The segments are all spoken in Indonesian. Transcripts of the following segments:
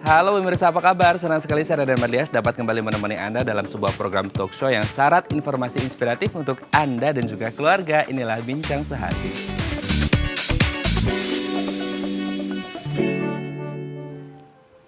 Halo pemirsa, apa kabar? Senang sekali saya Raden Marlias dapat kembali menemani Anda dalam sebuah program talk show yang syarat informasi inspiratif untuk Anda dan juga keluarga. Inilah Bincang Sehati.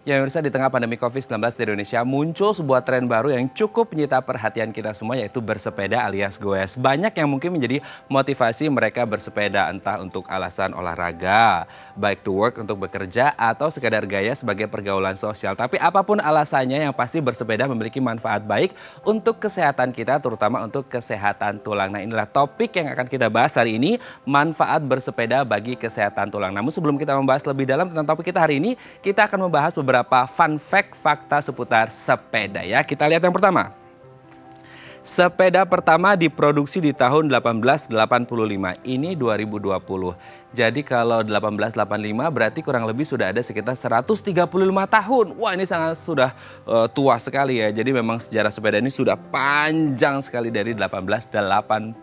Ya pemirsa, di tengah pandemi COVID-19 di Indonesia muncul sebuah tren baru yang cukup menyita perhatian kita semua, yaitu bersepeda alias goes. Banyak yang mungkin menjadi motivasi mereka bersepeda, entah untuk alasan olahraga, bike to work untuk bekerja, atau sekadar gaya sebagai pergaulan sosial. Tapi apapun alasannya, yang pasti bersepeda memiliki manfaat baik untuk kesehatan kita, terutama untuk kesehatan tulang. Nah, inilah topik yang akan kita bahas hari ini, manfaat bersepeda bagi kesehatan tulang. Namun sebelum kita membahas lebih dalam tentang topik kita hari ini, kita akan membahas beberapa fun fact fakta seputar sepeda ya. Kita lihat yang pertama. Sepeda pertama diproduksi di tahun 1885. Ini 2020. Jadi kalau 1885 berarti kurang lebih sudah ada sekitar 135 tahun. Wah, ini sudah tua sekali ya. Jadi memang sejarah sepeda ini sudah panjang sekali dari 1885.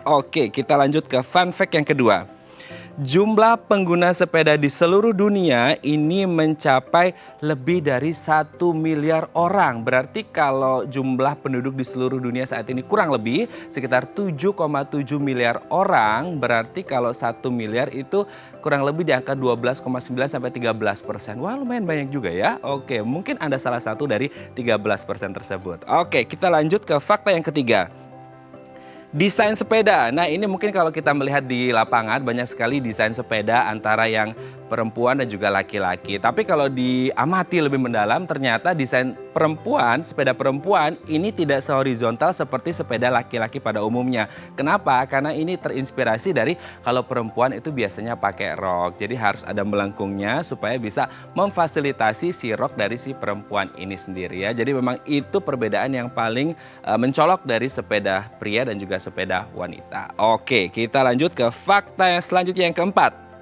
Oke, kita lanjut ke fun fact yang kedua. Jumlah pengguna sepeda di seluruh dunia ini mencapai lebih dari 1 miliar orang. Berarti kalau jumlah penduduk di seluruh dunia saat ini kurang lebih sekitar 7,7 miliar orang. Berarti kalau 1 miliar itu kurang lebih di angka 12,9 sampai 13%. Wah, lumayan banyak juga ya. Oke, mungkin Anda salah satu dari 13% tersebut. Oke, kita lanjut ke fakta yang ketiga. Desain sepeda. Nah, ini mungkin kalau kita melihat di lapangan banyak sekali desain sepeda antara yang perempuan dan juga laki-laki. Tapi kalau diamati lebih mendalam, ternyata desain perempuan, sepeda perempuan ini tidak sehorizontal seperti sepeda laki-laki pada umumnya. Kenapa? Karena ini terinspirasi dari kalau perempuan itu biasanya pakai rok. Jadi harus ada melengkungnya supaya bisa memfasilitasi si rok dari si perempuan ini sendiri ya. Jadi memang itu perbedaan yang paling mencolok dari sepeda pria dan juga sepeda wanita. Oke, kita lanjut ke fakta yang selanjutnya yang keempat.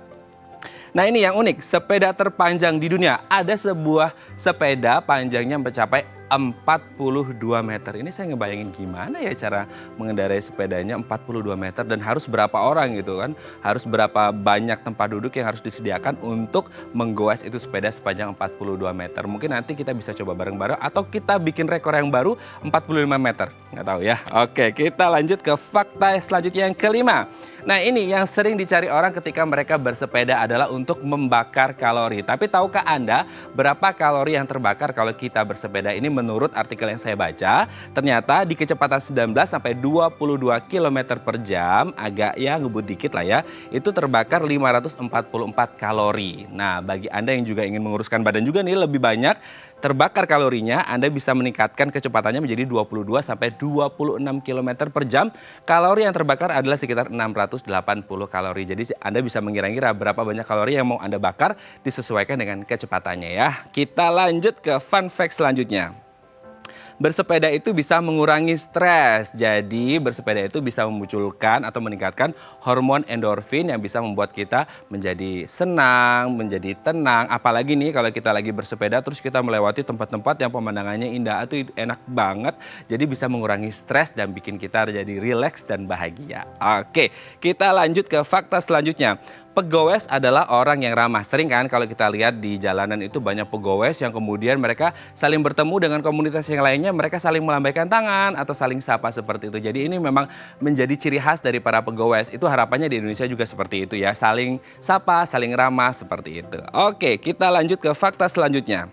Nah, ini yang unik, sepeda terpanjang di dunia. Ada sebuah sepeda panjangnya mencapai 42 meter. Ini saya ngebayangin gimana ya cara mengendarai sepedanya 42 meter dan harus berapa orang gitu kan. Harus berapa banyak tempat duduk yang harus disediakan untuk menggoes itu sepeda sepanjang 42 meter. Mungkin nanti kita bisa coba bareng-bareng atau kita bikin rekor yang baru 45 meter. Nggak tahu ya. Oke, kita lanjut ke fakta selanjutnya yang kelima. Nah, ini yang sering dicari orang ketika mereka bersepeda adalah untuk membakar kalori. Tapi tahukah Anda berapa kalori yang terbakar kalau kita bersepeda? Ini menurut artikel yang saya baca, ternyata di kecepatan 19 sampai 22 km per jam, agak ya ngebut dikit lah ya, itu terbakar 544 kalori. Nah, bagi Anda yang juga ingin menguruskan badan juga nih lebih banyak terbakar kalorinya, Anda bisa meningkatkan kecepatannya menjadi 22 sampai 26 km per jam. Kalori yang terbakar adalah sekitar 680 kalori. Jadi Anda bisa mengira-ngira berapa banyak kalori yang mau Anda bakar disesuaikan dengan kecepatannya ya. Kita lanjut ke fun fact selanjutnya. Bersepeda itu bisa mengurangi stres. Jadi bersepeda itu bisa memunculkan atau meningkatkan hormon endorfin yang bisa membuat kita menjadi senang, menjadi tenang. Apalagi nih kalau kita lagi bersepeda terus kita melewati tempat-tempat yang pemandangannya indah, itu enak banget. Jadi bisa mengurangi stres dan bikin kita jadi rileks dan bahagia. Oke, kita lanjut ke fakta selanjutnya. Pegoes adalah orang yang ramah. Sering kan kalau kita lihat di jalanan itu banyak pegoes yang kemudian mereka saling bertemu dengan komunitas yang lainnya, mereka saling melambaikan tangan atau saling sapa seperti itu. Jadi ini memang menjadi ciri khas dari para pegoes. Itu harapannya di Indonesia juga seperti itu ya, saling sapa, saling ramah seperti itu. Oke, kita lanjut ke fakta selanjutnya.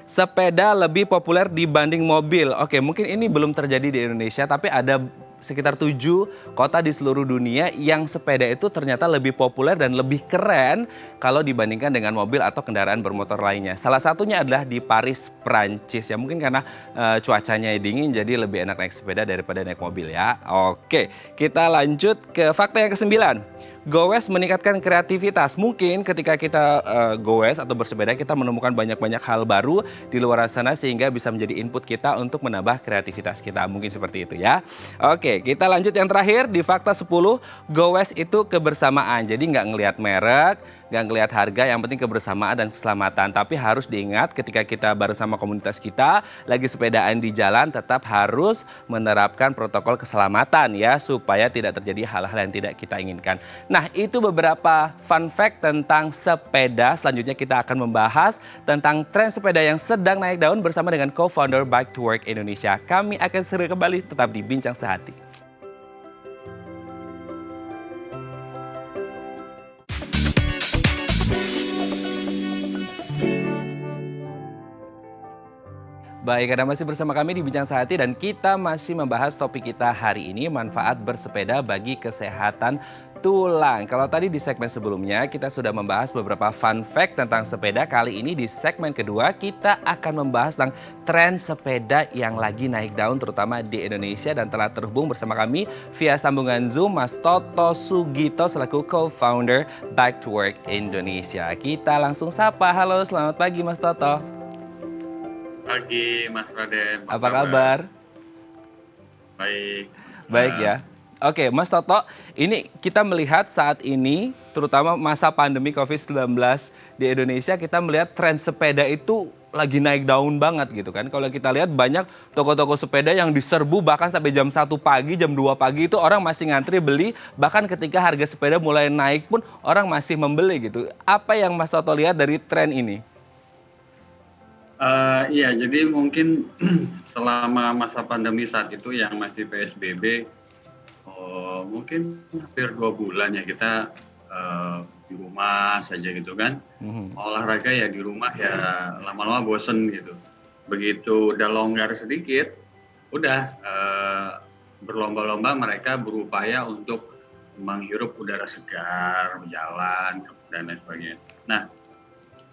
Sepeda lebih populer dibanding mobil. Oke, mungkin ini belum terjadi di Indonesia, tapi ada sekitar 7 kota di seluruh dunia yang sepeda itu ternyata lebih populer dan lebih keren kalau dibandingkan dengan mobil atau kendaraan bermotor lainnya. Salah satunya adalah di Paris, Prancis. Ya mungkin karena cuacanya dingin jadi lebih enak naik sepeda daripada naik mobil ya. Oke, kita lanjut ke fakta yang ke-9. Goes meningkatkan kreativitas. Mungkin ketika kita goes atau bersepeda kita menemukan banyak-banyak hal baru di luar sana sehingga bisa menjadi input kita untuk menambah kreativitas kita. Mungkin seperti itu ya. Oke, kita lanjut yang terakhir di fakta 10. Goes itu kebersamaan. Jadi nggak ngelihat merek, nggak ngelihat harga, yang penting kebersamaan dan keselamatan. Tapi harus diingat ketika kita bareng sama komunitas kita, lagi sepedaan di jalan, tetap harus menerapkan protokol keselamatan ya, supaya tidak terjadi hal-hal yang tidak kita inginkan. Nah, itu beberapa fun fact tentang sepeda. Selanjutnya kita akan membahas tentang tren sepeda yang sedang naik daun bersama dengan co-founder Bike to Work Indonesia. Kami akan segera kembali tetap di Bincang Sehati. Baik, Anda masih bersama kami di Bincang Sehati dan kita masih membahas topik kita hari ini, manfaat bersepeda bagi kesehatan tulang. Kalau tadi di segmen sebelumnya kita sudah membahas beberapa fun fact tentang sepeda, kali ini di segmen kedua kita akan membahas tentang tren sepeda yang lagi naik daun terutama di Indonesia, dan telah terhubung bersama kami via sambungan Zoom Mas Toto Sugito selaku co-founder Bike to Work Indonesia. Kita langsung sapa. Halo, selamat pagi Mas Toto. Pagi Mas Raden. Apa kabar? Baik. Baik ya. Oke, Mas Toto, ini kita melihat saat ini, terutama masa pandemi COVID-19 di Indonesia, kita melihat tren sepeda itu lagi naik daun banget gitu kan. Kalau kita lihat banyak toko-toko sepeda yang diserbu bahkan sampai jam 1 pagi, jam 2 pagi itu orang masih ngantri beli. Bahkan ketika harga sepeda mulai naik pun orang masih membeli gitu. Apa yang Mas Toto lihat dari tren ini? Iya, jadi mungkin selama masa pandemi saat itu yang masih PSBB, mungkin hampir 2 bulan ya kita di rumah saja gitu kan. Olahraga ya di rumah ya lama-lama bosen gitu. Begitu udah longgar sedikit, udah berlomba-lomba mereka berupaya untuk menghirup udara segar, berjalan, dan lain sebagainya. Nah,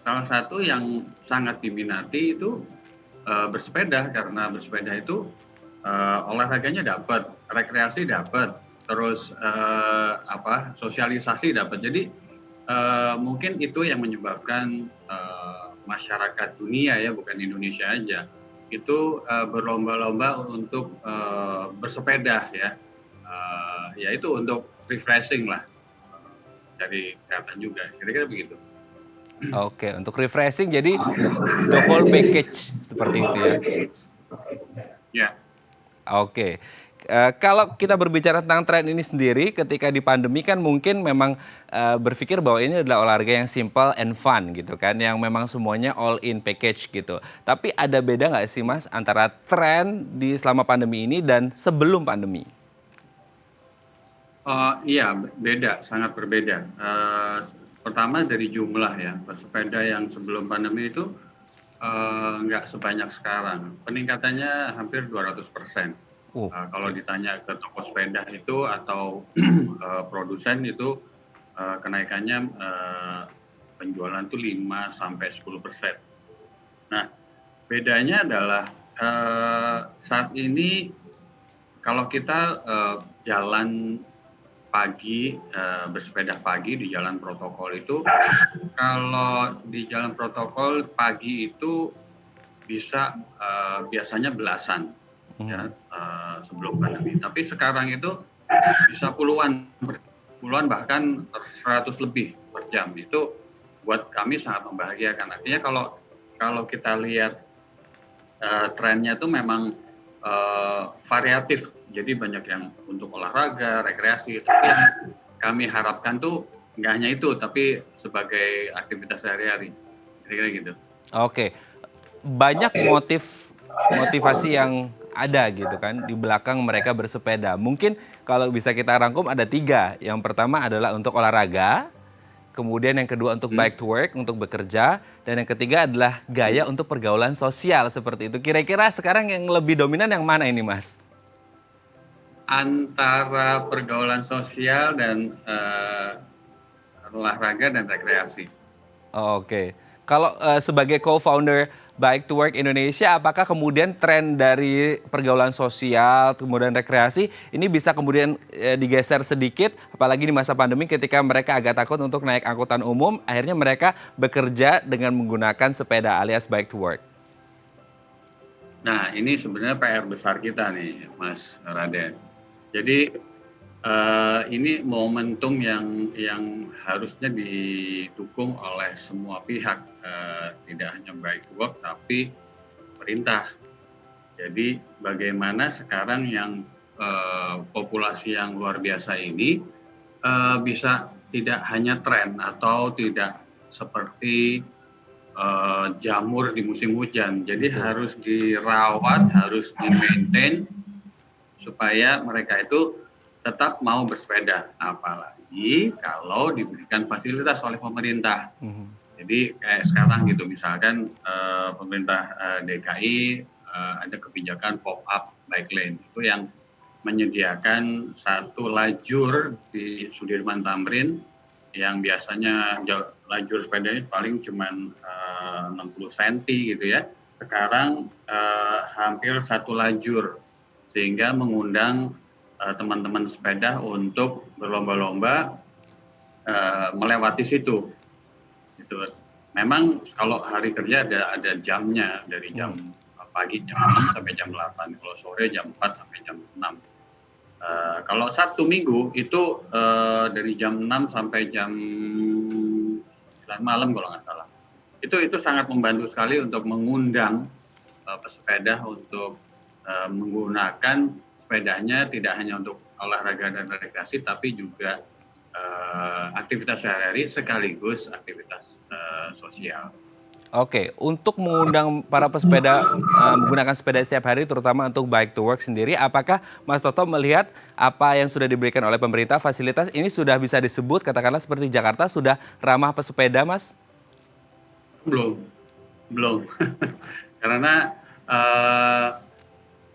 salah satu yang sangat diminati itu bersepeda, karena bersepeda itu olahraganya dapat, rekreasi dapat, terus sosialisasi dapat. Jadi mungkin itu yang menyebabkan masyarakat dunia ya, bukan Indonesia aja, itu berlomba-lomba untuk bersepeda ya, yaitu untuk refreshing lah, dari kesehatan juga, kira-kira begitu. Oke, untuk refreshing jadi the whole package seperti itu ya. Ya. Oke. Kalau kita berbicara tentang tren ini sendiri, ketika di pandemi kan mungkin memang berpikir bahwa ini adalah olahraga yang simple and fun gitu kan, yang memang semuanya all in package gitu. Tapi ada beda nggak sih Mas antara tren di selama pandemi ini dan sebelum pandemi? Iya, beda, sangat berbeda. Pertama dari jumlah ya, bersepeda yang sebelum pandemi itu nggak sebanyak sekarang. Peningkatannya hampir 200%. Kalau ditanya ke toko sepeda itu atau produsen itu kenaikannya penjualan itu 5-10%. Nah, bedanya adalah saat ini kalau kita jalan pagi, bersepeda pagi di jalan protokol itu, kalau di jalan protokol pagi itu bisa biasanya belasan ya, sebelum pandemi. Tapi sekarang itu bisa puluhan bahkan 100 lebih per jam. Itu buat kami sangat membahagiakan. Artinya kalau kita lihat trennya itu memang variatif. Jadi banyak yang untuk olahraga, rekreasi. Tapi yang kami harapkan tuh nggak hanya itu, tapi sebagai aktivitas sehari-hari. Kira-kira gitu. Oke, banyak motivasi yang ada gitu kan di belakang mereka bersepeda. Mungkin kalau bisa kita rangkum ada 3. Yang pertama adalah untuk olahraga, kemudian yang kedua untuk bike to work, untuk bekerja, dan yang ketiga adalah gaya untuk pergaulan sosial seperti itu. Kira-kira sekarang yang lebih dominan yang mana ini Mas? Antara pergaulan sosial dan olahraga dan rekreasi. Oke. Kalau sebagai co-founder Bike to Work Indonesia, apakah kemudian tren dari pergaulan sosial, kemudian rekreasi, ini bisa kemudian digeser sedikit, apalagi di masa pandemi ketika mereka agak takut untuk naik angkutan umum, akhirnya mereka bekerja dengan menggunakan sepeda alias Bike to Work? Nah, ini sebenarnya PR besar kita nih, Mas Raden. Jadi ini momentum yang harusnya didukung oleh semua pihak, tidak hanya Bike to Work tapi pemerintah. Jadi bagaimana sekarang yang populasi yang luar biasa ini bisa tidak hanya tren atau tidak seperti jamur di musim hujan. Jadi Betul. harus dirawat, harus di-maintain supaya mereka itu tetap mau bersepeda. Apalagi kalau diberikan fasilitas oleh pemerintah. Mhm. Jadi kayak sekarang gitu, misalkan pemerintah DKI ada kebijakan pop-up bike lane, itu yang menyediakan satu lajur di Sudirman Tamrin yang biasanya lajur sepedanya paling cuma 60 cm gitu ya. Sekarang hampir satu lajur, sehingga mengundang teman-teman sepeda untuk berlomba-lomba melewati situ. Gitu. Memang kalau hari kerja ada jamnya, dari jam pagi jam 6 sampai jam 8, kalau sore jam 4 sampai jam 6. Kalau Sabtu Minggu itu dari jam 6 sampai jam 9 malam kalau nggak salah. Itu sangat membantu sekali untuk mengundang pesepeda untuk menggunakan sepedanya tidak hanya untuk olahraga dan rekreasi, tapi juga aktivitas sehari-hari sekaligus aktivitas sosial. Oke, untuk mengundang para pesepeda menggunakan sepeda setiap hari, terutama untuk Bike to Work sendiri, apakah Mas Toto melihat apa yang sudah diberikan oleh pemerintah, fasilitas ini sudah bisa disebut, katakanlah seperti Jakarta, sudah ramah pesepeda, Mas? Belum, belum. Karena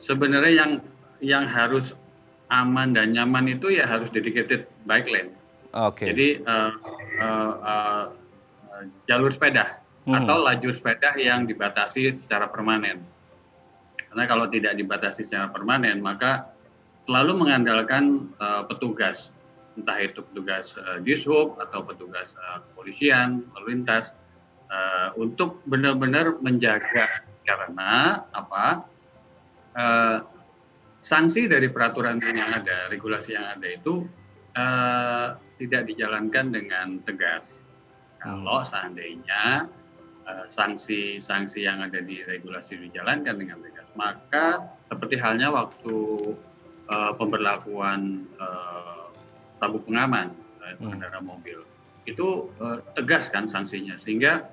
sebenarnya yang harus aman dan nyaman itu ya harus dedicated bike lane. Oke. Jadi jalur sepeda Mhm. atau lajur sepeda yang dibatasi secara permanen. Karena kalau tidak dibatasi secara permanen, maka selalu mengandalkan petugas, entah itu petugas Dishub atau petugas kepolisian lalu lintas, untuk benar-benar menjaga. Karena apa? Sanksi dari peraturan yang ada, regulasi yang ada itu tidak dijalankan dengan tegas. Kalau seandainya sanksi-sanksi yang ada di regulasi dijalankan dengan tegas, maka seperti halnya waktu pemberlakuan sabuk pengaman pengendara mobil, itu tegas kan sanksinya, sehingga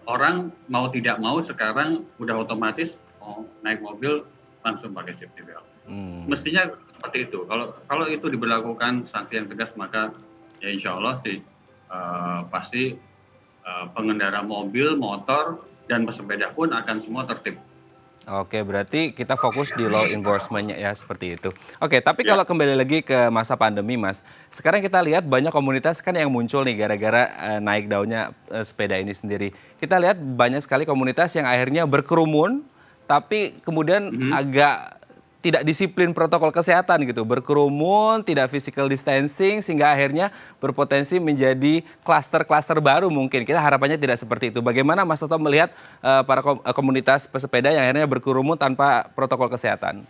orang mau tidak mau sekarang udah otomatis mau naik mobil langsung pakai safety belt. Mestinya seperti itu. Kalau itu diberlakukan sanksi yang tegas, maka ya insya Allah sih pasti pengendara mobil, motor, dan pesepeda pun akan semua tertib. Oke, berarti kita fokus di law enforcement-nya ya, seperti itu. Oke, tapi Ya. kalau kembali lagi ke masa pandemi, Mas, sekarang kita lihat banyak komunitas kan yang muncul nih gara-gara naik daunnya sepeda ini sendiri. Kita lihat banyak sekali komunitas yang akhirnya berkerumun, tapi kemudian agak tidak disiplin protokol kesehatan gitu, berkerumun, tidak physical distancing, sehingga akhirnya berpotensi menjadi klaster-klaster baru mungkin. Kita harapannya tidak seperti itu. Bagaimana Mas Toto melihat para komunitas pesepeda yang akhirnya berkerumun tanpa protokol kesehatan?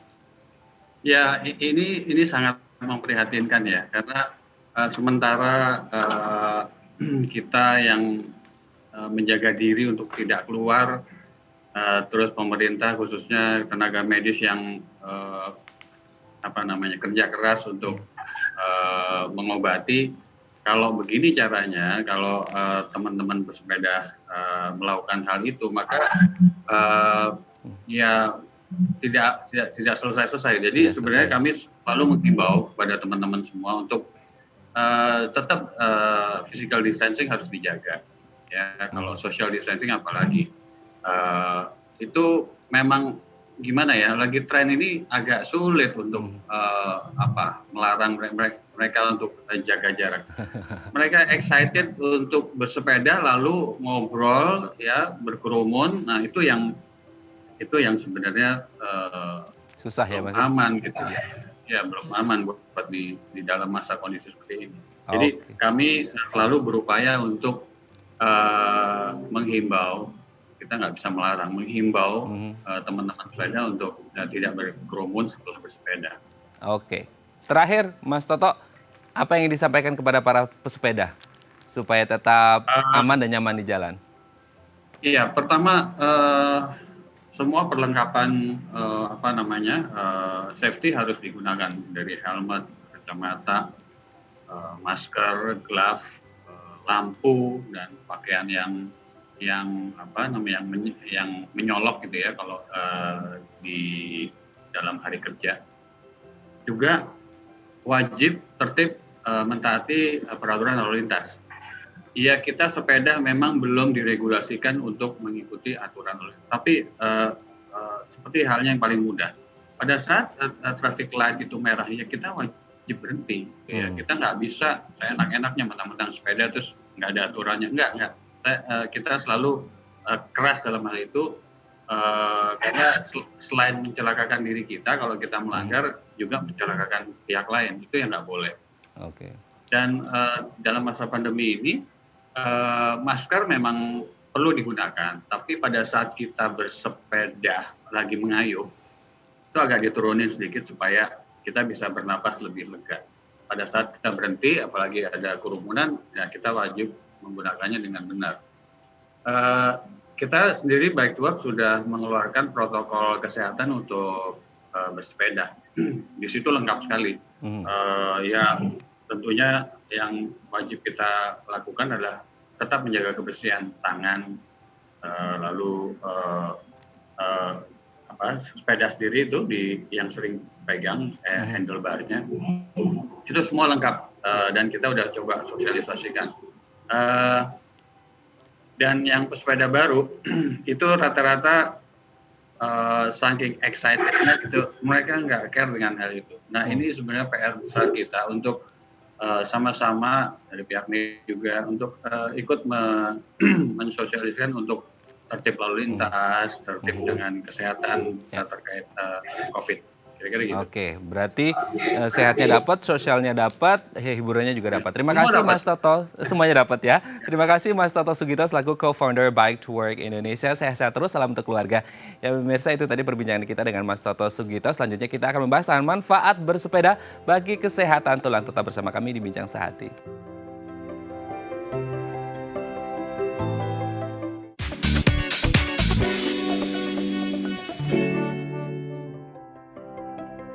Ya, ini sangat memprihatinkan ya, karena sementara kita yang menjaga diri untuk tidak keluar, terus pemerintah khususnya tenaga medis yang kerja keras untuk mengobati. Kalau begini caranya, kalau teman-teman bersepeda melakukan hal itu, maka ya tidak selesai-selesai. Jadi sebenarnya kami selalu menghimbau pada teman-teman semua untuk tetap physical distancing harus dijaga. Ya, kalau social distancing apalagi. Itu memang gimana ya, lagi tren ini agak sulit untuk melarang mereka untuk jaga jarak. Mereka excited untuk bersepeda lalu ngobrol ya, berkerumun. Nah, itu yang sebenarnya Susah ya, belum Mas? aman gitu ya. Ya, belum aman buat di dalam masa kondisi seperti ini. Jadi Oke. kami selalu berupaya untuk menghimbau, kita nggak bisa melarang, menghimbau teman-teman sepeda untuk tidak berkerumun setelah bersepeda. Oke. Terakhir, Mas Toto, apa yang disampaikan kepada para pesepeda supaya tetap aman dan nyaman di jalan? Iya, pertama semua perlengkapan safety harus digunakan dari helmet, kacamata, masker, glove, lampu dan pakaian yang menyolok gitu ya kalau di dalam hari kerja. Juga wajib tertib mentaati peraturan lalu lintas. Iya, kita sepeda memang belum diregulasikan untuk mengikuti aturan lalu lintas, tapi seperti halnya yang paling mudah. Pada saat traffic light itu merah, ya kita wajib berhenti. Ya, kita nggak bisa enak-enaknya mentang-mentang sepeda terus nggak ada aturannya. Nggak. Kita selalu keras dalam hal itu, karena selain mencelakakan diri kita, kalau kita melanggar juga mencelakakan pihak lain. Itu yang nggak boleh. Oke. Dan dalam masa pandemi ini, masker memang perlu digunakan, tapi pada saat kita bersepeda lagi mengayuh, itu agak diturunin sedikit supaya kita bisa bernapas lebih lega. Pada saat kita berhenti, apalagi ada kerumunan, ya kita wajib menggunakannya dengan benar. Kita sendiri Bike to Work sudah mengeluarkan protokol kesehatan untuk bersepeda. Di situ lengkap sekali. Ya tentunya yang wajib kita lakukan adalah tetap menjaga kebersihan tangan, lalu sepeda sendiri itu yang sering pegang handlebarnya, itu semua lengkap dan kita udah coba sosialisasikan. Dan yang pesepeda baru itu rata-rata saking excitednya gitu, mereka nggak care dengan hal itu. Nah ini sebenarnya PR besar kita untuk sama-sama dari pihak media juga untuk ikut mensosialisasikan untuk tertib lalu lintas, tertib dengan kesehatan terkait COVID. Kira-kira gitu. Oke, berarti sehatnya dapat, sosialnya dapat, hiburannya juga dapat. Terima kasih Mas Toto, semuanya dapat ya. Terima kasih Mas Toto Sugito selaku co-founder Bike to Work Indonesia. Sehat-sehat terus, salam untuk keluarga. Ya pemirsa, itu tadi perbincangan kita dengan Mas Toto Sugito. Selanjutnya kita akan membahas tentang manfaat bersepeda bagi kesehatan tulang. Tetap bersama kami di Bincang Sehati.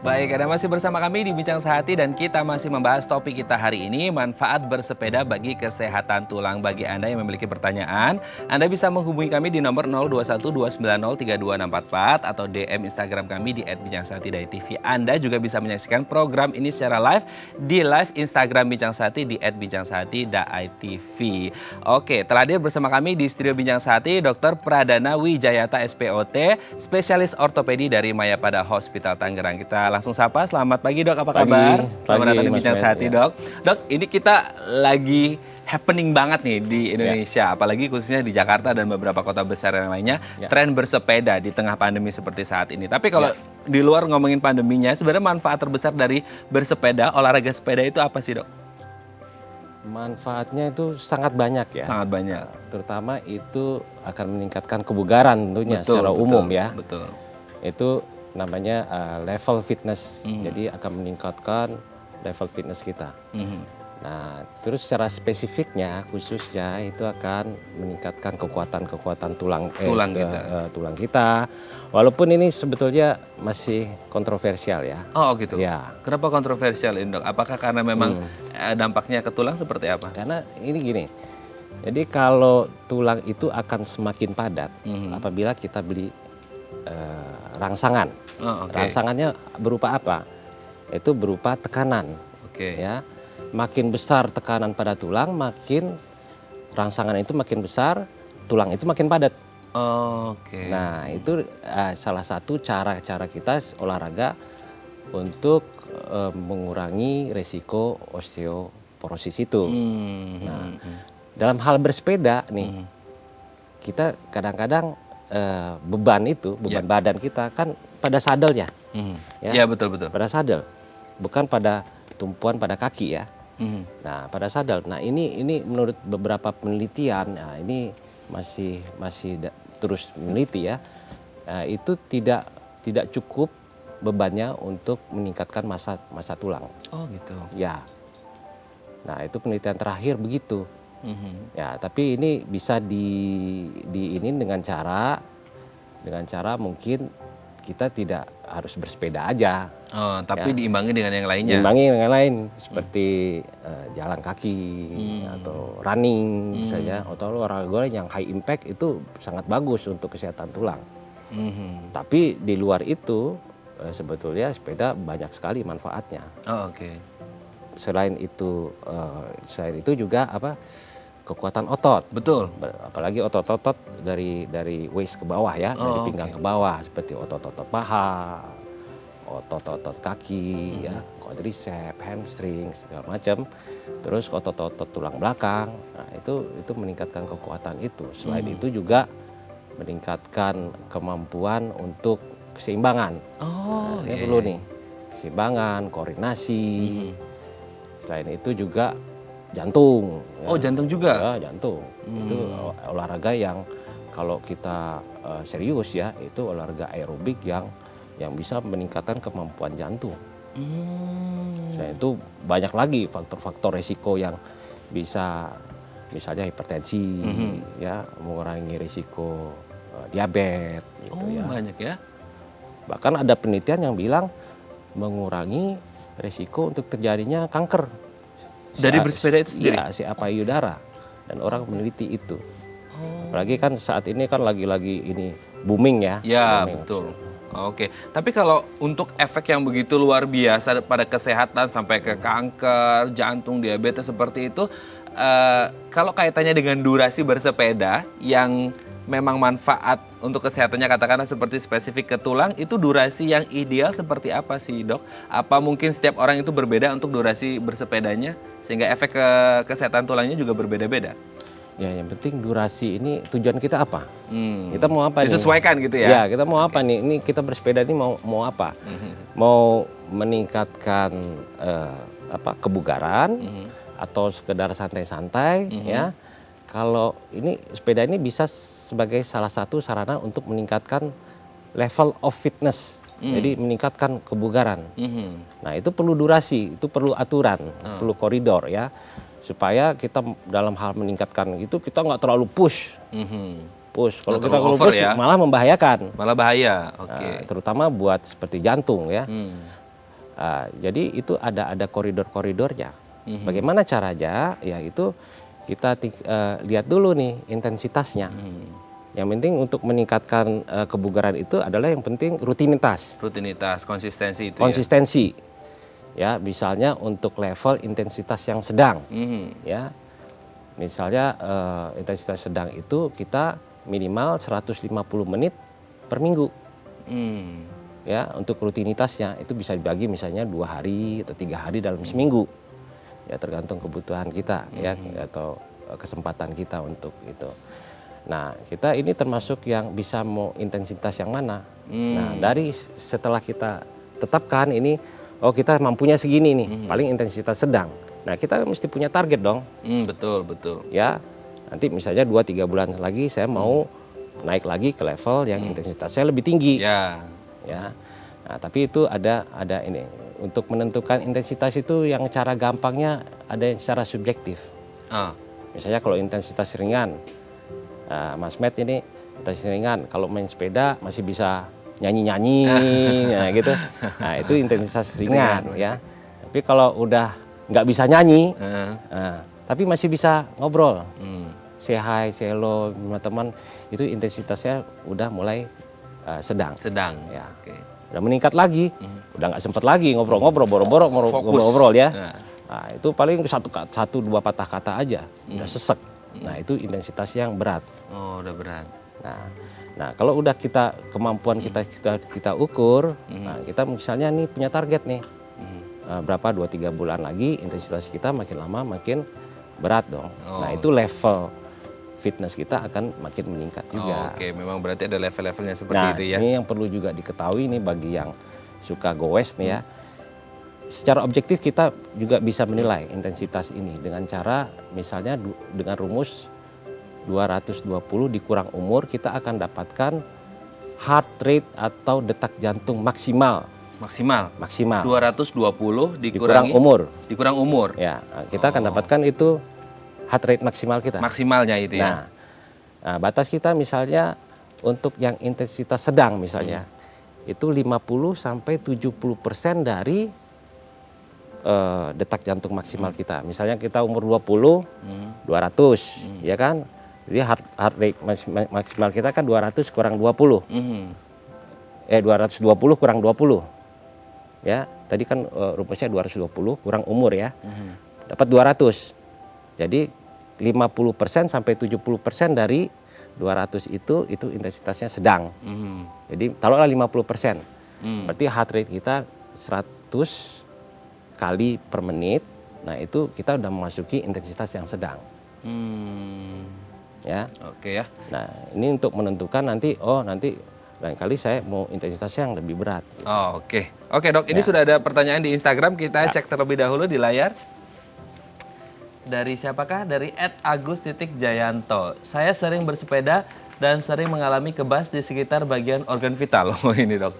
Baik, Anda masih bersama kami di Bincang Sehati dan kita masih membahas topik kita hari ini, manfaat bersepeda bagi kesehatan tulang. Bagi Anda yang memiliki pertanyaan, Anda bisa menghubungi kami di nomor 0212903244 atau DM Instagram kami di @bincangSehati.tv. Anda juga bisa menyaksikan program ini secara live di live Instagram Bincang Sehati di @bincangSehati.tv. Oke, telah hadir bersama kami di studio Bincang Sehati Dr. Pradana Wijayata SPOT, spesialis ortopedi dari Mayapada Hospital Tangerang. Kita langsung sapa, selamat pagi Dok, apa kabar? Selamat datang di Bincang Sehati Dok. Dok, ini kita lagi happening banget nih di Indonesia, apalagi khususnya di Jakarta dan beberapa kota besar yang lainnya, tren bersepeda di tengah pandemi seperti saat ini. Tapi kalau di luar ngomongin pandeminya, sebenarnya manfaat terbesar dari bersepeda, olahraga sepeda itu apa sih Dok? Manfaatnya itu sangat banyak ya. Sangat banyak. Terutama itu akan meningkatkan kebugaran tentunya secara umum ya. Betul. Itu namanya level fitness. Jadi akan meningkatkan level fitness kita. Nah, terus secara spesifiknya khususnya itu akan meningkatkan kekuatan tulang kita. Walaupun ini sebetulnya masih kontroversial ya. Oh gitu. Ya. Kenapa kontroversial ini Dok? Apakah karena memang dampaknya ke tulang seperti apa? Karena ini gini. Jadi kalau tulang itu akan semakin padat apabila kita beli rangsangan. Rangsangannya berupa apa? Itu berupa tekanan. Ya. Makin besar tekanan pada tulang, makin rangsangan itu makin besar, tulang itu makin padat. Nah, itu salah satu cara-cara kita olahraga untuk mengurangi resiko osteoporosis itu. Nah, dalam hal bersepeda nih, kita kadang-kadang beban badan kita kan pada sadelnya. Ya betul. Pada sadel, bukan pada tumpuan pada kaki ya. Nah, pada sadel. Nah, ini menurut beberapa penelitian, nah ini masih terus meneliti ya. Itu tidak cukup bebannya untuk meningkatkan massa tulang. Oh gitu. Ya. Nah, itu penelitian terakhir begitu. Mhm. Ya, tapi ini bisa ini dengan cara mungkin kita tidak harus bersepeda aja. Oh, tapi Ya. diimbangi dengan yang lainnya. Diimbangi dengan lain seperti jalan kaki atau running misalnya, atau olahraga yang high impact itu sangat bagus untuk kesehatan tulang. Mhm. Tapi di luar itu sebetulnya sepeda banyak sekali manfaatnya. Oh, oke. Selain itu juga kekuatan otot. Betul. Apalagi otot-otot dari waist ke bawah ya, dari pinggang ke bawah seperti otot-otot paha, otot-otot kaki ya, quadriceps, hamstring segala macam. Terus otot-otot tulang belakang. Nah, itu meningkatkan kekuatan itu. Selain itu juga meningkatkan kemampuan untuk keseimbangan. Oh, Ini perlu nih. Keseimbangan, koordinasi. Selain itu juga jantung. Oh, jantung juga? Ya, jantung. Itu olahraga yang kalau kita serius ya, itu olahraga aerobik yang bisa meningkatkan kemampuan jantung. Selain itu banyak lagi faktor-faktor resiko yang bisa, misalnya hipertensi, ya, mengurangi risiko diabetes gitu ya. Banyak ya. Bahkan ada penelitian yang bilang mengurangi risiko untuk terjadinya kanker. Dari bersepeda itu sendiri? Iya, si payudara. Dan orang meneliti itu. Apalagi kan saat ini kan lagi-lagi ini booming ya. Ya, Booming. betul. Oke, tapi kalau untuk efek yang begitu luar biasa pada kesehatan sampai ke kanker, jantung, diabetes seperti itu, kalau kaitannya dengan durasi bersepeda yang memang manfaat untuk kesehatannya katakanlah seperti spesifik ke tulang, itu durasi yang ideal seperti apa sih, Dok? Apa mungkin setiap orang itu berbeda untuk durasi bersepedanya sehingga efek ke kesehatan tulangnya juga berbeda-beda? Ya, yang penting durasi ini tujuan kita apa? Kita mau apa nih? Disesuaikan gitu ya? Ya, kita mau apa nih? Ini kita bersepeda ini mau apa? Mau meningkatkan kebugaran atau sekedar santai-santai ya? Kalau ini sepeda ini bisa sebagai salah satu sarana untuk meningkatkan level of fitness. Jadi meningkatkan kebugaran. Nah, itu perlu durasi, itu perlu aturan, perlu koridor ya. Supaya kita dalam hal meningkatkan itu kita nggak terlalu push. Kalau kita terlalu push ya, malah membahayakan. Malah bahaya, oke. Terutama buat seperti jantung ya. Jadi itu ada koridor-koridornya. Bagaimana caranya? Ya itu kita lihat dulu nih intensitasnya. Yang penting untuk meningkatkan kebugaran itu adalah yang penting rutinitas. Rutinitas, konsistensi itu konsistensi. Ya, misalnya untuk level intensitas yang sedang. Ya. Misalnya intensitas sedang itu kita minimal 150 menit per minggu. Ya, untuk rutinitasnya itu bisa dibagi misalnya 2 hari atau 3 hari dalam seminggu. Ya, tergantung kebutuhan kita ya, atau kesempatan kita untuk itu. Nah, kita ini termasuk yang bisa mau intensitas yang mana. Nah, dari setelah kita tetapkan ini, kita mampunya segini nih, paling intensitas sedang. Nah, kita mesti punya target dong. Betul. Ya, nanti misalnya 2-3 bulan lagi saya mau naik lagi ke level yang intensitasnya lebih tinggi. Ya. Nah, tapi itu ada ini. Untuk menentukan intensitas itu yang cara gampangnya ada yang secara subjektif. Misalnya kalau intensitas ringan, Mas Matt ini intensitas ringan, kalau main sepeda masih bisa nyanyi-nyanyi, ya gitu. Nah, itu intensitas ringan ya. Tapi kalau udah nggak bisa nyanyi, tapi masih bisa ngobrol, say hi, say hello sama teman, itu intensitasnya udah mulai sedang. Ya. Okay. Udah meningkat lagi, udah nggak sempet lagi ngobrol-ngobrol, boro-boro ngobrol ya. Nah, itu paling 1-2 patah kata aja, udah sesek. Nah, itu intensitas yang berat. Oh, udah berat. Nah, kalau udah kemampuan kita ukur, nah kita misalnya nih punya target nih, berapa 2-3 bulan lagi intensitas kita makin lama makin berat dong. Nah, itu level fitness kita akan makin meningkat juga. Oke, memang berarti ada level-levelnya seperti itu ya. Nah, ini yang perlu juga diketahui nih bagi yang suka goes nih ya. Secara objektif kita juga bisa menilai intensitas ini dengan cara misalnya dengan rumus 220 dikurang umur, kita akan dapatkan heart rate atau detak jantung maksimal Maksimal. 220 Dikurang umur. Ya, kita akan dapatkan itu heart rate maksimal kita. Maksimalnya itu ya. Nah, batas kita misalnya untuk yang intensitas sedang misalnya itu 50 sampai 70% dari detak jantung maksimal kita. Misalnya kita umur 20, 200, ya kan? Jadi heart rate maksimal kita kan 200 kurang 20. 220 kurang 20. Ya, tadi kan rumusnya 220 kurang umur ya. Dapat 200. Jadi 50% sampai 70% dari 200 itu intensitasnya sedang. Jadi taruhlah 50%. Berarti heart rate kita 100 kali per menit. Nah, itu kita udah memasuki intensitas yang sedang. Ya. Oke ya. Nah, ini untuk menentukan nanti lain kali saya mau intensitasnya yang lebih berat. Oh, oke. Oke, Dok, ini sudah ada pertanyaan di Instagram, kita cek terlebih dahulu di layar. Dari siapakah? Dari @agus.jayanto. Saya sering bersepeda dan sering mengalami kebas di sekitar bagian organ vital. Oh, ini, Dok.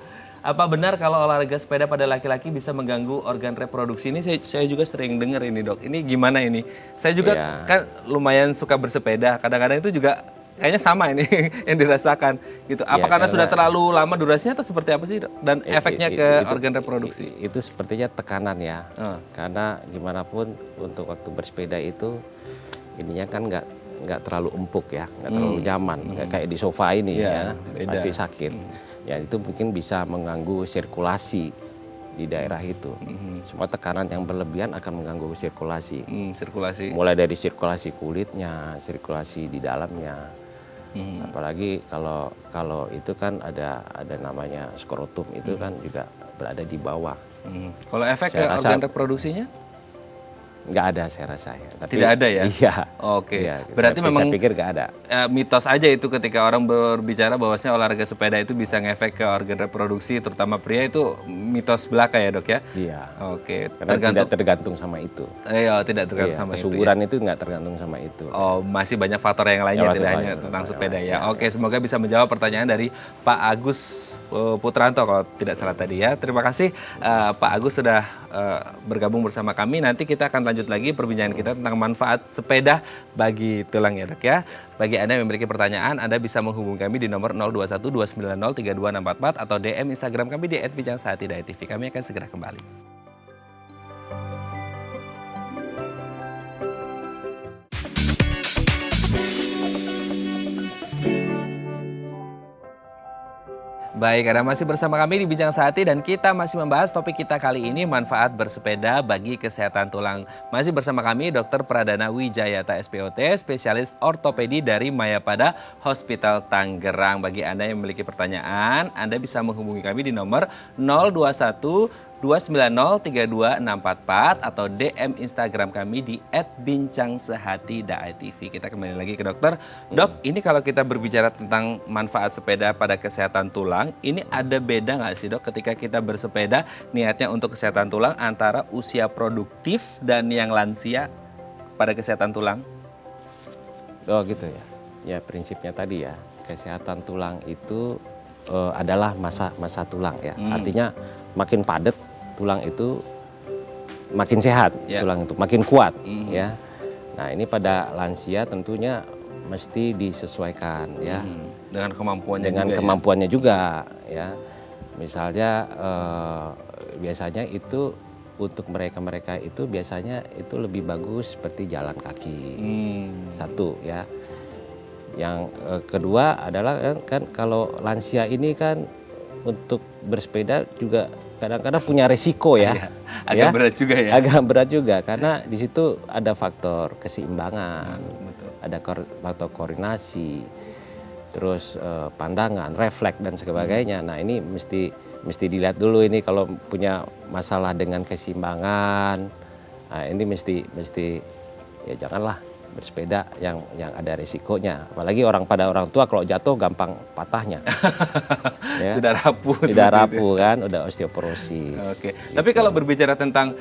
Apa benar kalau olahraga sepeda pada laki-laki bisa mengganggu organ reproduksi? Ini saya juga sering dengar ini, Dok. Ini gimana ini? Saya juga kan lumayan suka bersepeda. Kadang-kadang itu juga kayaknya sama ini yang dirasakan gitu. Apa karena sudah terlalu lama durasinya atau seperti apa sih, Dok? Dan efeknya ke organ reproduksi? Itu sepertinya tekanan ya. Karena gimana pun untuk waktu bersepeda itu ininya kan nggak terlalu empuk ya, nggak terlalu nyaman, nggak kayak di sofa ini ya, pasti sakit. Ya itu mungkin bisa mengganggu sirkulasi di daerah itu. Semua tekanan yang berlebihan akan mengganggu sirkulasi. Sirkulasi. Mulai dari sirkulasi kulitnya, sirkulasi di dalamnya. Apalagi kalau itu kan ada namanya skrotum, itu kan juga berada di bawah. Kalau efek ke organ reproduksinya? Nggak ada saya rasa ya. Tapi, tidak ada ya? Iya. Oke. Iya, berarti memang saya pikir nggak ada. Mitos aja itu ketika orang berbicara bahwasanya olahraga sepeda itu bisa ngefek ke organ reproduksi, terutama pria, itu mitos belaka ya, Dok ya? Iya. Oke. Karena tidak tergantung sama itu. Iya, tidak tergantung sama itu. Kesuburan itu nggak tergantung sama itu. Oh, masih banyak faktor yang lainnya, tidak hanya tentang sepeda ya. Oke, semoga bisa menjawab pertanyaan dari Pak Agus Putranto kalau tidak salah tadi ya. Terima kasih Pak Agus sudah bergabung bersama kami. Nanti kita akan lanjut lagi perbincangan kita tentang manfaat sepeda bagi tulang ya, Dok ya. Bagi Anda yang memiliki pertanyaan, Anda bisa menghubungi kami di nomor 0212903244 atau DM Instagram kami di @bincangsaati.tv. Kami akan segera kembali. Baik, Anda masih bersama kami di Bincang Sehati dan kita masih membahas topik kita kali ini, manfaat bersepeda bagi kesehatan tulang. Masih bersama kami Dr. Pradana Wijayata SPOT, spesialis ortopedi dari Mayapada Hospital Tangerang. Bagi Anda yang memiliki pertanyaan, Anda bisa menghubungi kami di nomor 021-290-32644 atau DM Instagram kami di @bincangsehati.tv. Kita kembali lagi ke dokter. Dok, ini kalau kita berbicara tentang manfaat sepeda pada kesehatan tulang, ini ada beda nggak sih, Dok, ketika kita bersepeda niatnya untuk kesehatan tulang antara usia produktif dan yang lansia pada kesehatan tulang? Oh gitu ya. Ya prinsipnya tadi ya, kesehatan tulang itu adalah masa tulang ya. Artinya makin padat tulang itu makin sehat, tulang itu makin kuat ya. Nah, ini pada lansia tentunya mesti disesuaikan ya. Dengan kemampuannya juga ya. Misalnya biasanya itu untuk mereka itu biasanya itu lebih bagus seperti jalan kaki. Satu ya. Yang kedua adalah kan kalau lansia ini kan untuk bersepeda juga kadang-kadang punya resiko ya. Agak berat juga ya. Agak berat juga karena di situ ada faktor keseimbangan, ada faktor koordinasi, terus pandangan, refleks dan sebagainya. Nah ini mesti dilihat dulu ini kalau punya masalah dengan keseimbangan. Nah ini mesti ya janganlah bersepeda yang ada risikonya. Apalagi orang tua kalau jatuh gampang patahnya. Ya. Sudah rapuh. Sudah rapuh kan, udah osteoporosis. Oke. Gitu. Tapi kalau berbicara tentang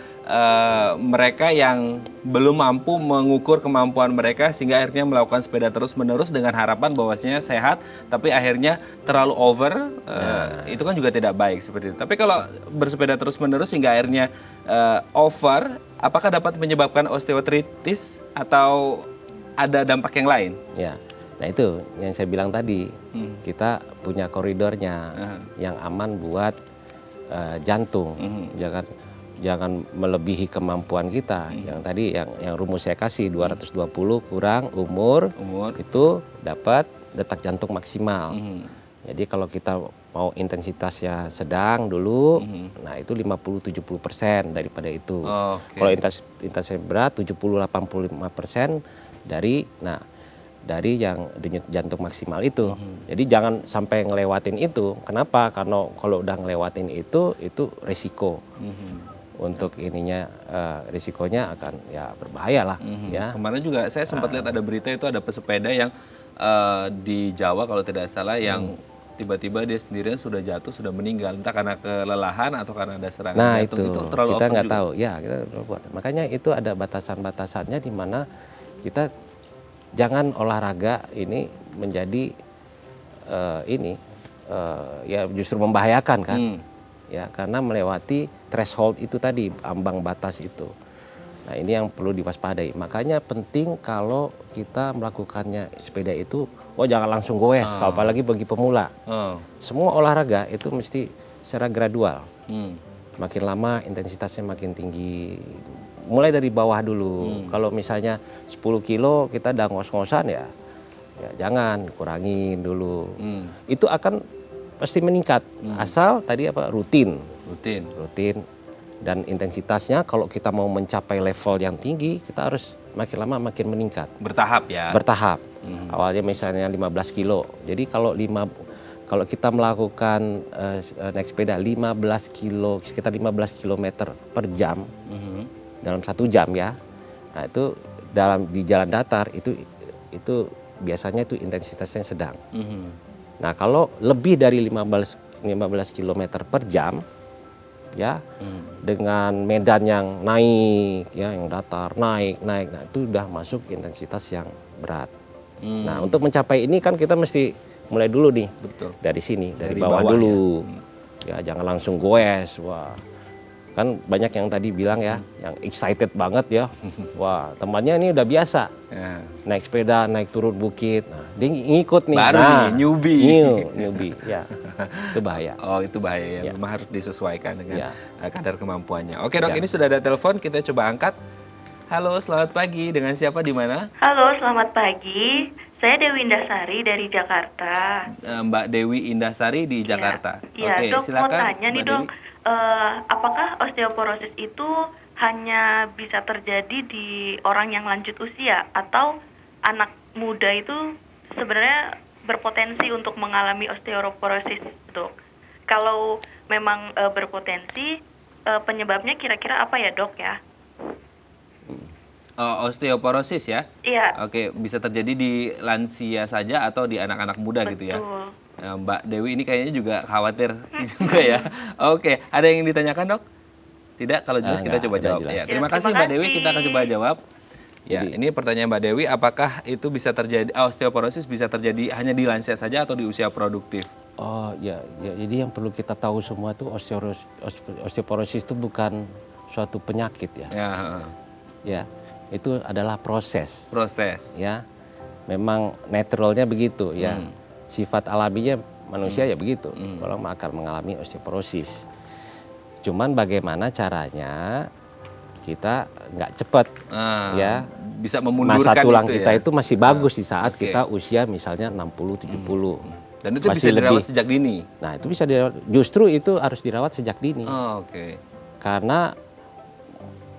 mereka yang belum mampu mengukur kemampuan mereka sehingga akhirnya melakukan sepeda terus-menerus dengan harapan bahwasanya sehat, tapi akhirnya terlalu over, itu kan juga tidak baik seperti itu. Tapi kalau bersepeda terus-menerus hingga akhirnya over, apakah dapat menyebabkan osteoartritis atau ada dampak yang lain? Ya, nah itu yang saya bilang tadi, kita punya koridornya yang aman buat jantung, jangan melebihi kemampuan kita. Yang tadi yang rumus saya kasih 220 kurang umur itu dapat detak jantung maksimal. Jadi kalau kita mau intensitasnya sedang dulu, nah itu 50-70% daripada itu. Kalau intensitasnya berat 70-85% dari yang denyut jantung maksimal itu. Jadi jangan sampai ngelewatin itu. Kenapa? Karena kalau udah ngelewatin itu risiko. Untuk ininya risikonya akan ya berbahaya lah. Ya. Kemarin juga saya sempat lihat ada berita itu ada pesepeda yang di Jawa kalau tidak salah yang tiba-tiba dia sendirian sudah jatuh, sudah meninggal, entah karena kelelahan atau karena ada serangan jantung. Itu terlalu kita nggak juga. tahu. Ya, kita buat. Makanya itu ada batasan-batasannya di mana kita jangan olahraga ini menjadi ya justru membahayakan kan. Ya, karena melewati threshold itu tadi, ambang batas itu. Nah, ini yang perlu diwaspadai. Makanya penting kalau kita melakukannya sepeda itu, jangan langsung goes, apalagi bagi pemula. Semua olahraga itu mesti secara gradual. Makin lama intensitasnya makin tinggi. Mulai dari bawah dulu. Kalau misalnya 10 kilo kita udah ngos-ngosan ya jangan, kurangin dulu. Itu akan pasti meningkat. Asal tadi rutin. Dan intensitasnya kalau kita mau mencapai level yang tinggi, kita harus makin lama makin meningkat. Bertahap ya? Bertahap. Awalnya misalnya 15 kilo. Jadi kalau kita melakukan naik sepeda 15 kilo, sekitar 15 km per jam, dalam 1 jam ya, nah itu di jalan datar itu biasanya itu intensitasnya sedang. Nah kalau lebih dari 15 km per jam, ya dengan medan yang naik ya, yang datar naik nah itu udah masuk intensitas yang berat. Nah untuk mencapai ini kan kita mesti mulai dulu nih. Betul. Dari sini, dari bawah dulu ya, jangan langsung goes. Wah, kan banyak yang tadi bilang ya, yang excited banget ya, wah temannya ini udah biasa naik sepeda, naik turun bukit, nah, dia ngikut nih. Baru nih, newbie ya. Itu bahaya. Oh, itu bahaya ya. Memang harus disesuaikan dengan kadar kemampuannya. Oke dok, ini sudah ada telepon, kita coba angkat. Halo, selamat pagi. Dengan siapa di mana? Halo, selamat pagi. Saya Dewi Indasari dari Jakarta. Mbak Dewi Indasari di Jakarta. Iya, Oke, dok, silakan. mau tanya nih dok, apakah osteoporosis itu hanya bisa terjadi di orang yang lanjut usia atau anak muda itu sebenarnya berpotensi untuk mengalami osteoporosis, dok? Kalau memang berpotensi, penyebabnya kira-kira apa ya, dok ya? Osteoporosis ya? Iya. Oke, bisa terjadi di lansia saja atau di anak-anak muda. Betul. Gitu ya? Mbak Dewi ini kayaknya juga khawatir juga ya. Oke, ada yang ditanyakan dok? Tidak, kalau jelas kita coba jawab. Ya, terima kasih Mbak Dewi, kita akan coba jawab. Ya, ini pertanyaan Mbak Dewi, apakah itu bisa terjadi, osteoporosis bisa terjadi hanya di lansia saja atau di usia produktif? Oh ya, jadi yang perlu kita tahu semua itu osteoporosis itu bukan suatu penyakit ya. Ya, itu adalah proses. Ya, memang naturalnya begitu ya. Sifat alaminya manusia ya begitu. Orang akan mengalami osteoporosis. Cuman bagaimana caranya kita nggak cepat ya. Bisa memundurkan masa tulang itu kita ya? itu masih bagus di saat kita usia misalnya 60-70. Dan itu masih bisa dirawat sejak dini? Nah itu bisa dirawat, justru itu harus dirawat sejak dini. Karena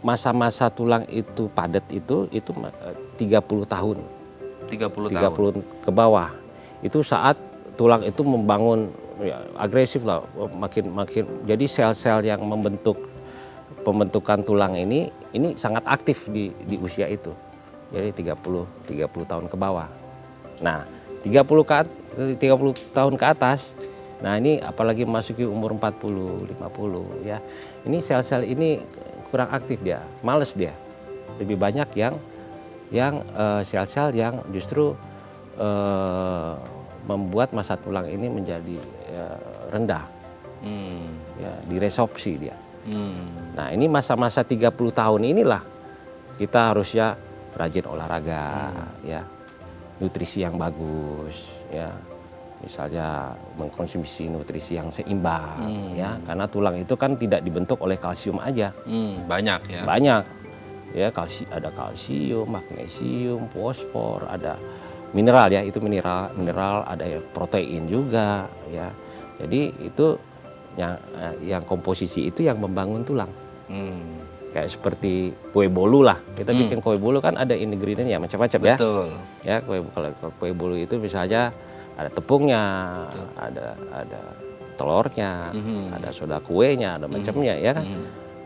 masa-masa tulang itu padat itu 30 tahun. 30 ke bawah. Itu saat tulang itu membangun ya, agresif lah, makin jadi sel-sel yang pembentukan tulang ini sangat aktif di usia itu. jadi 30 tahun ke bawah. Nah, 30 tahun ke atas, nah ini apalagi memasuki umur 40, 50 ya. Ini sel-sel ini kurang aktif dia, males dia. Lebih banyak yang sel-sel yang justru membuat massa tulang ini menjadi rendah. Ya, diresorpsi dia. Nah, ini masa-masa 30 tahun inilah kita harusnya rajin olahraga, ya, nutrisi yang bagus, ya, misalnya mengkonsumsi nutrisi yang seimbang, ya, karena tulang itu kan tidak dibentuk oleh kalsium aja, banyak ya. banyak, ya, ada kalsium, magnesium, fosfor, ada mineral ya, itu mineral, ada protein juga, ya, jadi itu yang komposisi itu yang membangun tulang. Kayak seperti kue bolu lah, kita bikin kue bolu kan ada ingredient ya macam-macam ya. Betul. Ya, kalau kue bolu itu misalnya ada tepungnya, ada telurnya, ada soda kuenya, ada macamnya ya kan.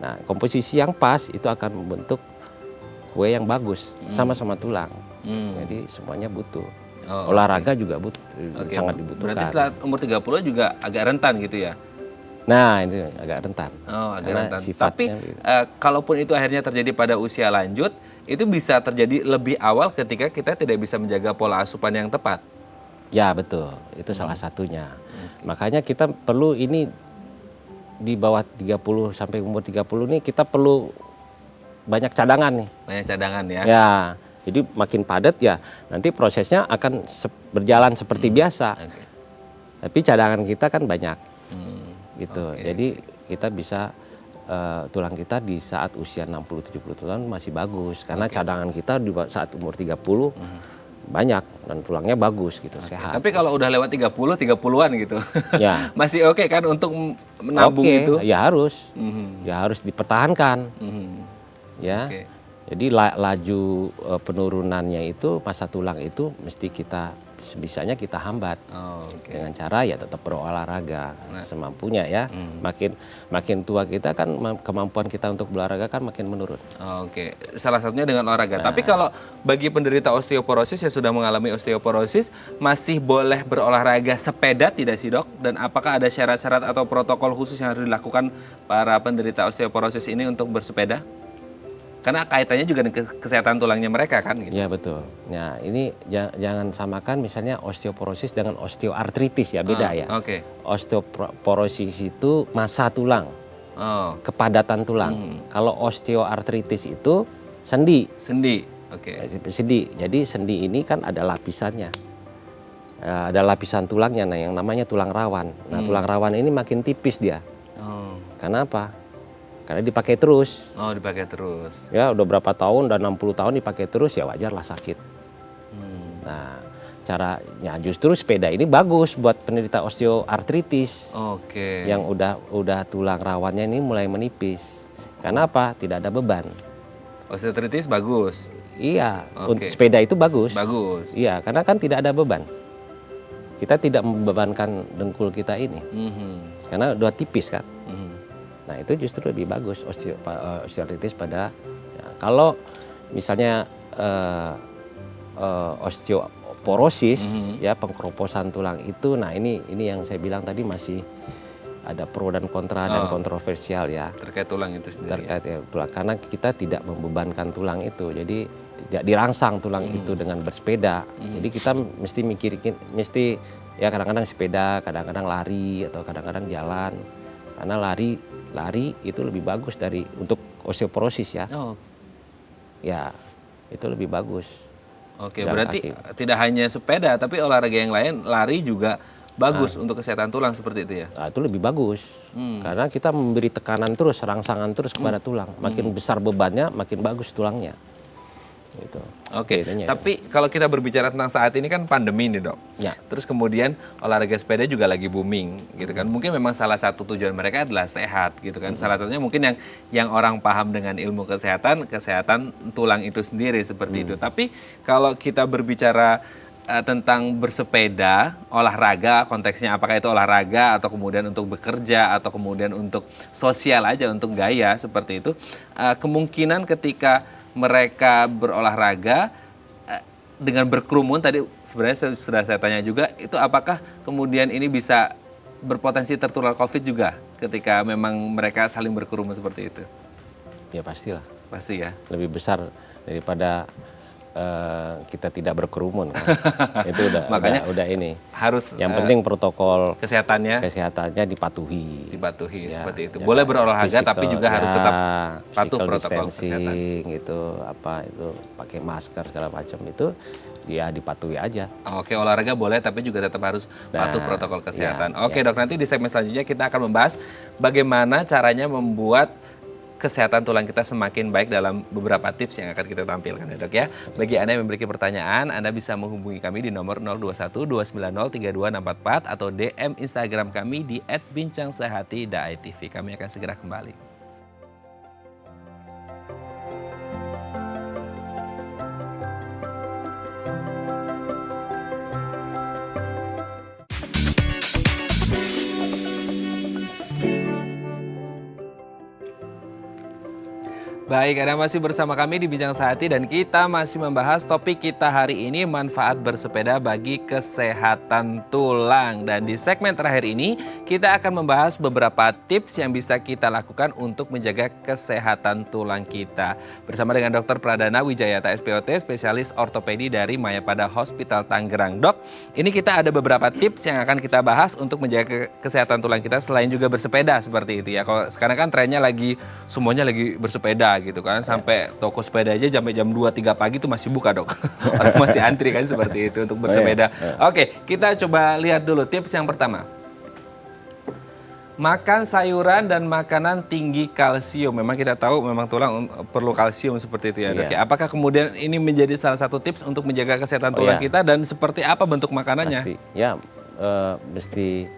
Nah, komposisi yang pas itu akan membentuk kue yang bagus sama-sama tulang. Jadi semuanya butuh. Olahraga juga sangat dibutuhkan. Berarti setelah umur 30 juga agak rentan gitu ya? Nah, itu agak rentan. Oh, agak karena rentan. Tapi gitu. kalaupun itu akhirnya terjadi pada usia lanjut, itu bisa terjadi lebih awal ketika kita tidak bisa menjaga pola asupan yang tepat. Ya, betul. Itu salah satunya. Makanya kita perlu ini di bawah 30 sampai umur 30 ini kita perlu banyak cadangan nih. Banyak cadangan ya. Ya. Jadi makin padat ya, nanti prosesnya akan berjalan seperti biasa. Okay. Tapi cadangan kita kan banyak. Gitu. Jadi kita bisa tulang kita di saat usia 60-70 tahun masih bagus karena cadangan kita di saat umur 30 banyak dan tulangnya bagus gitu, sehat. Tapi kalau udah lewat 30-an gitu. Ya. Masih oke kan untuk menabung itu? Ya harus. Ya harus dipertahankan. Ya. Okay. Jadi laju penurunannya itu massa tulang itu mesti kita sebisanya kita hambat dengan cara ya tetap berolahraga semampunya ya. Makin tua kita kan kemampuan kita untuk berolahraga kan makin menurun. Oke, salah satunya dengan olahraga. Tapi kalau bagi penderita osteoporosis yang sudah mengalami osteoporosis masih boleh berolahraga sepeda tidak sih, Dok? Dan apakah ada syarat-syarat atau protokol khusus yang harus dilakukan para penderita osteoporosis ini untuk bersepeda? Karena kaitannya juga dengan kesehatan tulangnya mereka kan gitu. Ya, betul. Nah, ini jangan samakan misalnya osteoporosis dengan osteoartritis ya, beda ya. Oke. Osteoporosis itu massa tulang. Kepadatan tulang. Kalau osteoartritis itu sendi. Sendi. Oke. Sendi. Jadi sendi ini kan ada lapisannya. Ada lapisan tulangnya, nah yang namanya tulang rawan. Nah, tulang rawan ini makin tipis dia. Kenapa? Karena dipakai terus. Dipakai terus. Ya, udah berapa tahun, udah 60 tahun dipakai terus, ya wajarlah sakit. Nah, caranya justru sepeda ini bagus buat penderita osteoartritis. Oke. Yang udah tulang rawannya ini mulai menipis. Karena apa? Tidak ada beban. Osteoartritis bagus. Iya, Oke. Sepeda itu bagus. Bagus. Iya, karena kan tidak ada beban. Kita tidak membebankan dengkul kita ini. Karena udah tipis kan. Nah, itu justru lebih bagus osteoartritis pada ya, kalau misalnya osteoporosis ya, pengkeroposan tulang itu, nah ini yang saya bilang tadi masih ada pro dan kontra dan kontroversial ya. Terkait tulang itu sendiri. Terkait tulang, karena kita tidak membebankan tulang itu. Jadi tidak dirangsang tulang itu dengan bersepeda. Jadi kita mesti ya kadang-kadang sepeda, kadang-kadang lari atau kadang-kadang jalan. Karena lari itu lebih bagus untuk osteoporosis ya. Ya, itu lebih bagus. Oke, berarti tidak hanya sepeda tapi olahraga yang lain, lari juga bagus untuk kesehatan tulang seperti itu ya. Nah, itu lebih bagus. Karena kita memberi tekanan terus, rangsangan terus kepada tulang. Makin besar bebannya, makin bagus tulangnya. Gitu. Oke, tapi kalau kita berbicara tentang saat ini kan pandemi nih, Dok. Ya. Terus kemudian olahraga sepeda juga lagi booming gitu kan. Mungkin memang salah satu tujuan mereka adalah sehat gitu kan. Salah satunya mungkin yang orang paham dengan ilmu kesehatan tulang itu sendiri seperti itu. Tapi kalau kita berbicara tentang bersepeda, olahraga, konteksnya apakah itu olahraga atau kemudian untuk bekerja atau kemudian untuk sosial aja, untuk gaya seperti itu, kemungkinan ketika mereka berolahraga dengan berkerumun tadi sebenarnya sudah saya tanya juga, itu apakah kemudian ini bisa berpotensi tertular COVID juga ketika memang mereka saling berkerumun seperti itu? Ya pastilah. Pasti ya. Lebih besar daripada kita tidak berkerumun kan. Itu Makanya udah ini. Harus yang penting protokol kesehatannya dipatuhi. Ya, seperti itu. Ya, Boleh berolahraga physical, tapi juga harus tetap patuh physical protokol kesehatan. itu pakai masker segala macam itu ya dipatuhi aja. Oke, olahraga boleh tapi juga tetap harus patuh protokol kesehatan. Oke, Dok, nanti di segmen selanjutnya kita akan membahas bagaimana caranya membuat kesehatan tulang kita semakin baik dalam beberapa tips yang akan kita tampilkan ya, Dok ya. Bagi Anda yang memiliki pertanyaan, Anda bisa menghubungi kami di nomor 0212903264 atau DM Instagram kami di @bincangsehati.itv. Kami akan segera kembali. Baik, Anda masih bersama kami di Bincang Sehati dan kita masih membahas topik kita hari ini, manfaat bersepeda bagi kesehatan tulang. Dan di segmen terakhir ini kita akan membahas beberapa tips yang bisa kita lakukan untuk menjaga kesehatan tulang kita. Bersama dengan Dr. Pradana Wijayata SPOT, spesialis ortopedi dari Mayapada Hospital Tangerang. Dok, ini kita ada beberapa tips yang akan kita bahas untuk menjaga kesehatan tulang kita selain juga bersepeda seperti itu ya. Kalau sekarang kan trennya semuanya lagi bersepeda gitu kan, sampai toko sepeda aja sampai jam 2-3 pagi tuh masih buka, Dok. Orang masih antri kan seperti itu untuk bersepeda. Oke, kita coba lihat dulu tips yang pertama. Makan sayuran dan makanan tinggi kalsium. Memang kita tahu memang tulang perlu kalsium seperti itu ya, Dok. Apakah kemudian ini menjadi salah satu tips untuk menjaga kesehatan tulang kita dan seperti apa bentuk makanannya? Pasti. Ya, mesti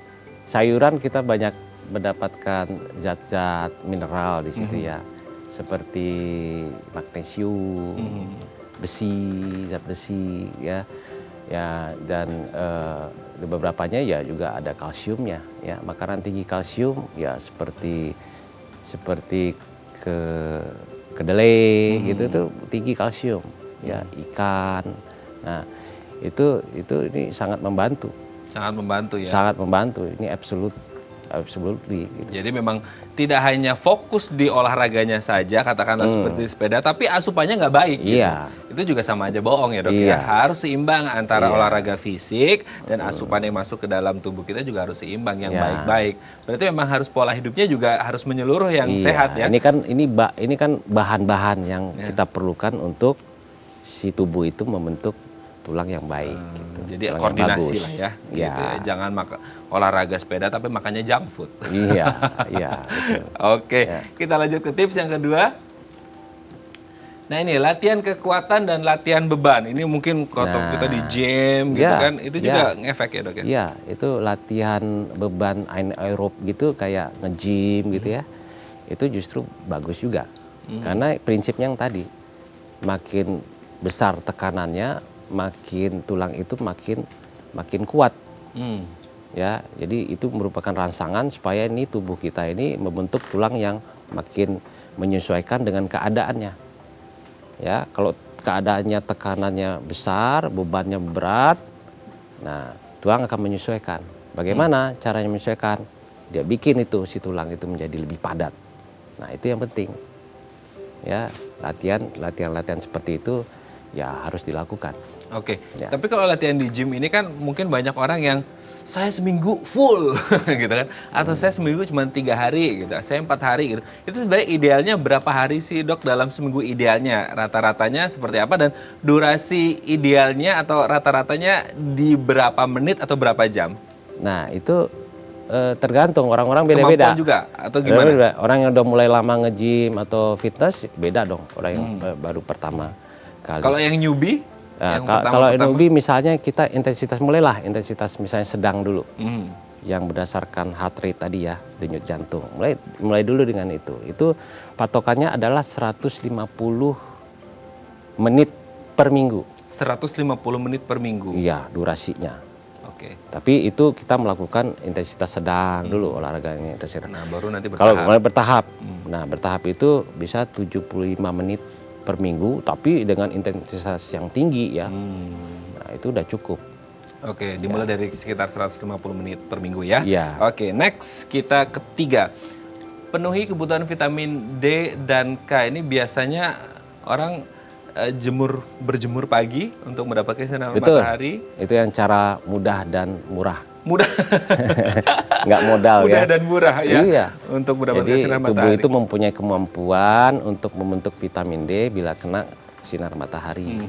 sayuran kita banyak mendapatkan zat-zat mineral di situ ya. Seperti magnesium, zat besi ya. Ya, dan beberapanya ya juga ada kalsiumnya ya. Makanan tinggi kalsium ya seperti kedelai gitu tuh tinggi kalsium ya, ikan. Nah, ini sangat membantu. Sangat membantu ya. Sangat membantu. Ini absolutely gitu. Jadi memang tidak hanya fokus di olahraganya saja, katakanlah seperti sepeda, tapi asupannya nggak baik. Iya. Gitu. Itu juga sama aja bohong ya, Dok. Ya. Harus seimbang antara olahraga fisik dan asupan yang masuk ke dalam tubuh kita juga harus seimbang yang baik-baik. Berarti memang harus pola hidupnya juga harus menyeluruh yang sehat ya. Ini kan bahan-bahan yang kita perlukan untuk si tubuh itu membentuk tulang yang baik. Gitu. Jadi koordinasi lah ya. Gitu ya. Jangan olahraga sepeda tapi makannya junk food. Iya. Betul. Oke, kita lanjut ke tips yang kedua. Nah ini latihan kekuatan dan latihan beban. Ini mungkin kalau kita di gym gitu kan, itu juga ngefek ya, Dok ya? Iya, itu latihan beban aerob gitu kayak nge-gym gitu ya. Itu justru bagus juga. Karena prinsipnya yang tadi, makin besar tekanannya, makin tulang itu makin kuat. Ya, jadi itu merupakan rangsangan supaya ini tubuh kita ini membentuk tulang yang makin menyesuaikan dengan keadaannya. Ya, kalau keadaannya tekanannya besar, bebannya berat, nah tulang akan menyesuaikan. Bagaimana caranya menyesuaikan? Dia bikin itu si tulang itu menjadi lebih padat. Nah, itu yang penting. Ya, latihan seperti itu ya harus dilakukan. Oke, tapi kalau latihan di gym ini kan mungkin banyak orang yang saya seminggu full gitu kan, atau saya seminggu cuma 3 hari gitu, saya 4 hari gitu. Itu sebenarnya idealnya berapa hari sih, Dok, dalam seminggu idealnya? Rata-ratanya seperti apa dan durasi idealnya atau rata-ratanya di berapa menit atau berapa jam? Nah, itu tergantung, orang-orang beda-beda. Kemampuan juga atau gimana? Beda. Orang yang udah mulai lama nge-gym atau fitness beda dong, orang yang baru pertama kali. Kalau yang newbie? Nah, kalau newbie misalnya kita intensitas misalnya sedang dulu. Yang berdasarkan heart rate tadi ya, denyut jantung. Mulai dulu dengan itu. Itu patokannya adalah 150 menit per minggu. 150 menit per minggu? Iya, durasinya. Oke. Tapi itu kita melakukan intensitas sedang dulu, olahraganya intensitas sedang. Nah, baru nanti bertahap. Kalau mulai bertahap. Nah, bertahap itu bisa 75 menit per minggu, tapi dengan intensitas yang tinggi ya. Nah, itu udah cukup. Oke, dimulai dari sekitar 150 menit per minggu ya. Iya. Oke, next kita ketiga. Penuhi kebutuhan vitamin D dan K. Ini biasanya orang berjemur pagi untuk mendapatkan sinar Betul. matahari. Itu yang cara mudah dan murah. Mudah. Nggak modal Mudah ya. dan murah ya. Iya. Untuk mendapatkan Jadi sinar tubuh matahari. itu mempunyai kemampuan untuk membentuk vitamin D bila kena sinar matahari.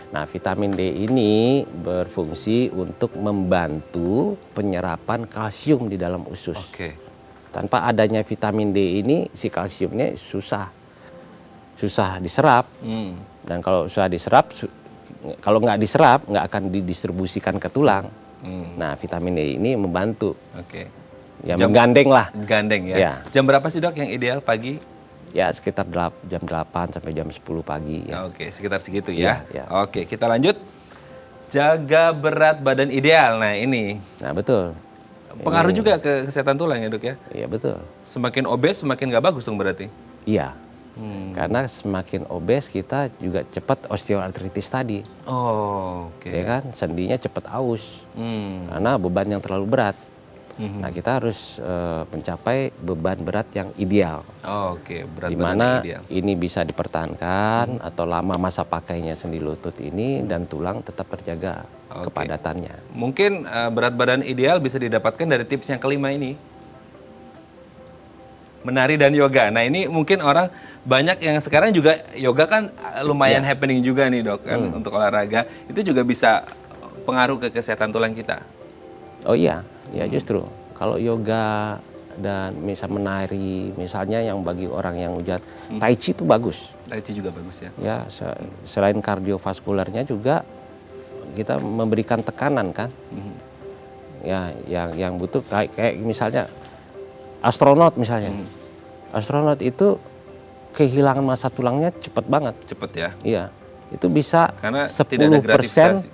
Nah, vitamin D ini berfungsi untuk membantu penyerapan kalsium di dalam usus. Oke. Tanpa adanya vitamin D ini, si kalsiumnya susah diserap. Dan kalau susah diserap, kalau nggak diserap, nggak akan didistribusikan ke tulang. Nah, vitamin D ini membantu. Oke. Ya, menggandeng lah. Gandeng ya. Ya. Jam berapa sih dok yang ideal pagi? Ya, sekitar jam 8 sampai jam 10 pagi. Ya. Oke, sekitar segitu ya. Ya. Oke, kita lanjut. Jaga berat badan ideal. Nah ini Nah, betul. pengaruh juga ke kesehatan tulang ya dok ya. Iya, betul. Semakin obes semakin nggak bagus dong berarti. Iya. Karena semakin obes kita juga cepat osteoartritis tadi. Oh, oke. Ya kan, sendinya cepat aus. Hmm. Karena beban yang terlalu berat. Nah, kita harus mencapai beban berat yang ideal. Oh, oke, berat Di badan mana yang ideal. ini bisa dipertahankan atau lama masa pakainya sendi lutut ini dan tulang tetap terjaga Oke. kepadatannya. Mungkin berat badan ideal bisa didapatkan dari tips yang kelima ini. Menari dan yoga. Nah ini mungkin orang banyak yang sekarang juga yoga kan lumayan happening juga nih dok kan untuk olahraga. Itu juga bisa pengaruh ke kesehatan tulang kita. Oh iya, ya justru kalau yoga dan misal menari, misalnya yang bagi orang yang ujat, tai chi itu bagus. Tai chi juga bagus ya. Ya, selain kardiovaskularnya juga kita memberikan tekanan kan. Ya, yang butuh kayak misalnya astronot misalnya. Astronot itu kehilangan massa tulangnya cepat banget. Cepet ya. Iya. Itu bisa Karena tidak ada 10% gratifikasi.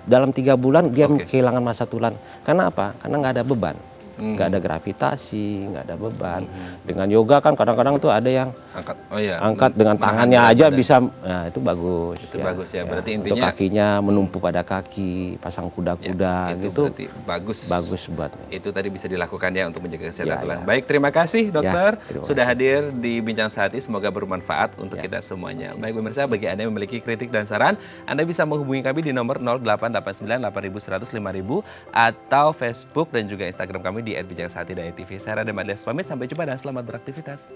dalam 3 bulan dia Oke. kehilangan massa tulang. Karena apa? Karena nggak ada beban. Nggak ada gravitasi, nggak ada beban. Dengan yoga kan kadang-kadang tuh ada yang Angkat. Oh iya. angkat dengan Menahan tangannya berat aja badan. bisa. Nah, itu bagus. Itu bagus ya. Berarti Untuk intinya kakinya menumpu pada kaki, pasang kuda-kuda itu gitu. berarti bagus. Bagus buat. Itu tadi bisa dilakukan ya untuk menjaga kesehatan Ya, tulang. ya. Baik, terima kasih dokter terima sudah kasih. hadir di Bincang Sehati. Semoga bermanfaat untuk kita semuanya. Baik pemirsa, bagi Anda yang memiliki kritik dan saran, Anda bisa menghubungi kami di nomor 0889 8100 5000 atau Facebook dan juga Instagram kami di @bincang-sehati.tv. Saya Radha Madlias pamit, sampai jumpa dan selamat beraktivitas.